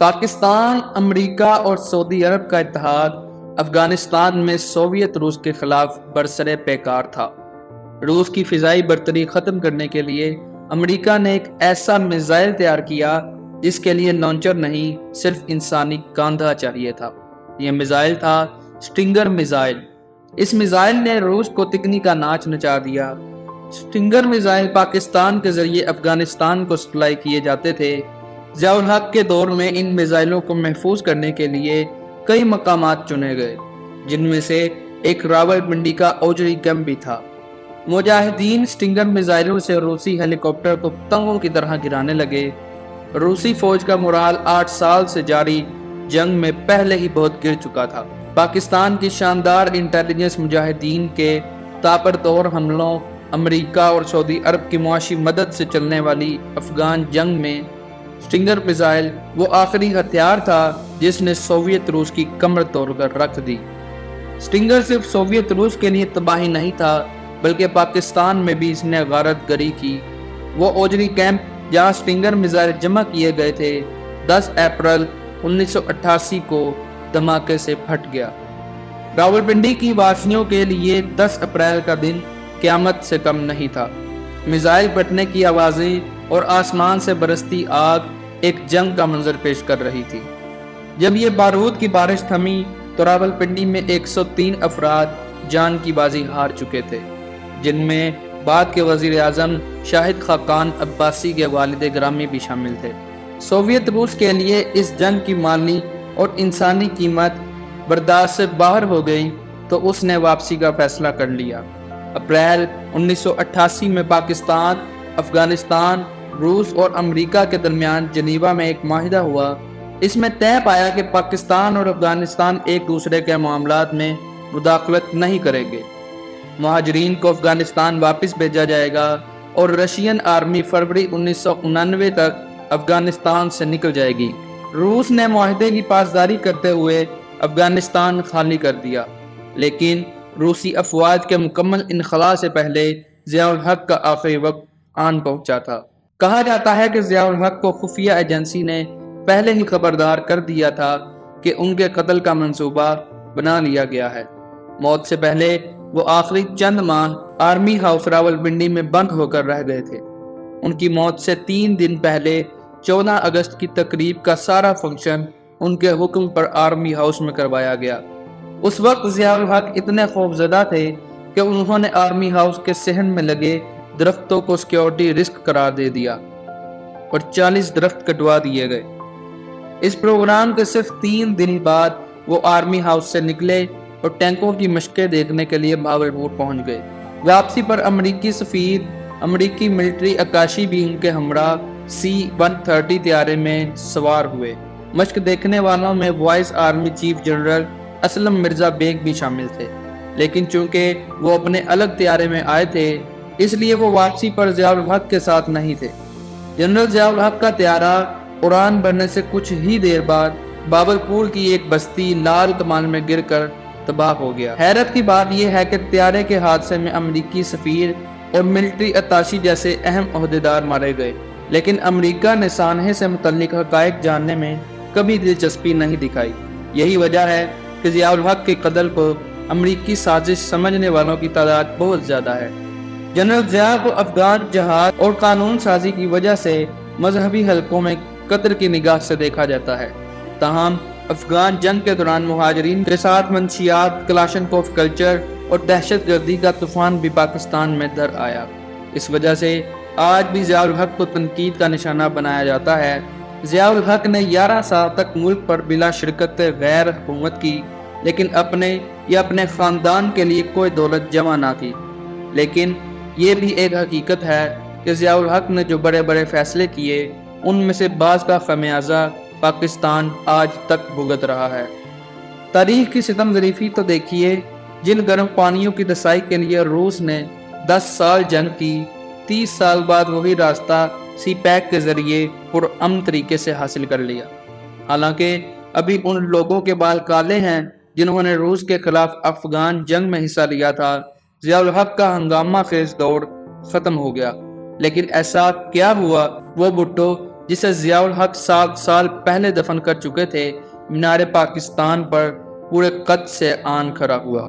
پاکستان، امریکہ اور سعودی عرب کا اتحاد افغانستان میں سوویت روس کے خلاف برسر پیکار تھا۔ روس کی فضائی برتری ختم کرنے کے لیے امریکہ نے ایک ایسا میزائل تیار کیا جس کے لیے لانچر نہیں، صرف انسانی کاندھا چاہیے تھا۔ یہ میزائل تھا سٹنگر میزائل۔ اس میزائل نے روس کو تکنی کا ناچ نچا دیا۔ سٹنگر میزائل پاکستان کے ذریعے افغانستان کو سپلائی کیے جاتے تھے۔ ضیاء الحق کے دور میں ان میزائلوں کو محفوظ کرنے کے لیے کئی مقامات چنے گئے، جن میں سے ایک راولپنڈی کا اوجری کیمپ بھی تھا۔ مجاہدین سٹنگر میزائلوں سے روسی ہیلی کاپٹر کو پتنگوں کی طرح گرانے لگے۔ روسی فوج کا مورال 8 سال سے جاری جنگ میں پہلے ہی بہت گر چکا تھا۔ پاکستان کی شاندار انٹیلیجنس مجاہدین کے تابڑتوڑ حملوں، امریکہ اور سعودی عرب کی معاشی مدد سے چلنے والی افغان جنگ میں سٹنگر میزائل وہ آخری ہتھیار تھا جس نے سوویت روس کی کمر توڑ کر رکھ دی۔ سٹنگر صرف سوویت روس کے لیے تباہی نہیں تھا، بلکہ پاکستان میں بھی اس نے غارت گری کی۔ وہ اوجری کیمپ جہاں سٹنگر میزائل جمع کیے گئے تھے 10 اپریل 1988 کو دھماکے سے پھٹ گیا۔ راولپنڈی کی واسیوں کے لیے 10 اپریل کا دن قیامت سے کم نہیں تھا۔ میزائل پھٹنے کی آوازیں اور آسمان سے برستی آگ ایک جنگ کا منظر پیش کر رہی تھی۔ جب یہ بارود کی بارش تھمی تو راولپنڈی میں 103 افراد جان کی بازی ہار چکے تھے، جن میں بعد کے وزیر اعظم شاہد خاقان عباسی کے والد گرامی بھی شامل تھے۔ سوویت روس کے لیے اس جنگ کی مالی اور انسانی قیمت برداشت سے باہر ہو گئی تو اس نے واپسی کا فیصلہ کر لیا۔ اپریل 1988 میں پاکستان، افغانستان، روس اور امریکہ کے درمیان جنیوا میں ایک معاہدہ ہوا۔ اس میں طے پایا کہ پاکستان اور افغانستان ایک دوسرے کے معاملات میں مداخلت نہیں کریں گے۔ مہاجرین کو افغانستان واپس بھیجا جائے گا اور رشین آرمی فروری 1999 تک افغانستان سے نکل جائے گی۔ روس نے معاہدے کی پاسداری کرتے ہوئے افغانستان خالی کر دیا، لیکن روسی افواج کے مکمل انخلاء سے پہلے ضیاء الحق کا آخری وقت آن پہنچا تھا۔ کہا جاتا ہے کہ ضیاء الحق کو خفیہ ایجنسی نے پہلے ہی خبردار کر دیا تھا کہ ان کے قتل کا منصوبہ بنا لیا گیا ہے۔ موت سے پہلے وہ آخری چند ماہ آرمی ہاؤس راولپنڈی میں بند ہو کر رہ گئے تھے۔ ان کی موت سے 3 دن پہلے 14 اگست کی تقریب کا سارا فنکشن ان کے حکم پر آرمی ہاؤس میں کروایا گیا۔ اس وقت ضیاء الحق اتنے خوفزدہ تھے کہ انہوں نے آرمی ہاؤس کے صحن میں لگے درختوں کو سیکیورٹی رسک قرار دے دیا اور 40 درخت کٹوا دیے گئے۔ اس پروگرام کے صرف 3 دن بعد وہ آرمی ہاؤس سے نکلے اور ٹینکوں کی مشقیں دیکھنے کے لیے بھاگلپور پہنچ گئے۔ واپسی پر امریکی سفیر، امریکی ملٹری عکاشی بھی ان کے ہمراہ C-130 طیارے میں سوار ہوئے۔ مشق دیکھنے والوں میں vice army chief general Aslam Mirza Beg بھی شامل تھے، لیکن چونکہ وہ اپنے الگ طیارے میں آئے تھے اس لیے وہ واپسی پر ضیاء الحق کے ساتھ نہیں تھے۔ جنرل ضیاء الحق کا طیارہ اڑان بھرنے سے کچھ ہی دیر بعد بھاگلپور کی ایک بستی لال کمان میں گر کر تباہ ہو گیا۔ حیرت کی بات یہ ہے کہ طیارے کے حادثے میں امریکی سفیر اور ملٹری اتاشی جیسے اہم عہدیدار مارے گئے، لیکن امریکہ نے سانحے سے متعلق حقائق جاننے میں کبھی دلچسپی نہیں دکھائی۔ یہی وجہ ہے کہ ضیاء الحق کے قتل کو امریکی سازش سمجھنے والوں کی تعداد بہت زیادہ ہے۔ جنرل ضیاء کو افغان جہاد اور قانون سازی کی وجہ سے مذہبی حلقوں میں قدر کی نگاہ سے دیکھا جاتا ہے۔ تاہم افغان جنگ کے دوران مہاجرین کے ساتھ منشیات، کلاشنکوف کلچر اور دہشت گردی کا طوفان بھی پاکستان میں در آیا۔ اس وجہ سے آج بھی ضیاء الحق کو تنقید کا نشانہ بنایا جاتا ہے۔ ضیاء الحق نے 11 سال تک ملک پر بلا شرکت غیر حکومت کی، لیکن اپنے یا اپنے خاندان کے لیے کوئی دولت جمع نہ کی۔ لیکن یہ بھی ایک حقیقت ہے کہ ضیاء الحق نے جو بڑے بڑے فیصلے کیے ان میں سے بعض کا خمیازہ پاکستان آج تک بھگت رہا ہے۔ تاریخ کی ستم ظریفی تو دیکھیے، جن گرم پانیوں کی رسائی کے لیے روس نے 10 سال جنگ کی، 30 سال بعد وہی راستہ سی پیک کے ذریعے پرامن طریقے سے حاصل کر لیا۔ حالانکہ ابھی ان لوگوں کے بال کالے ہیں جنہوں نے روس کے خلاف افغان جنگ میں حصہ لیا تھا۔ ضیاء الحق کا ہنگامہ خیز دور ختم ہو گیا، لیکن ایسا کیا ہوا وہ بھٹو جسے ضیاء الحق 7 سال پہلے دفن کر چکے تھے، مینار پاکستان پر پورے قد سے آن کھڑا ہوا۔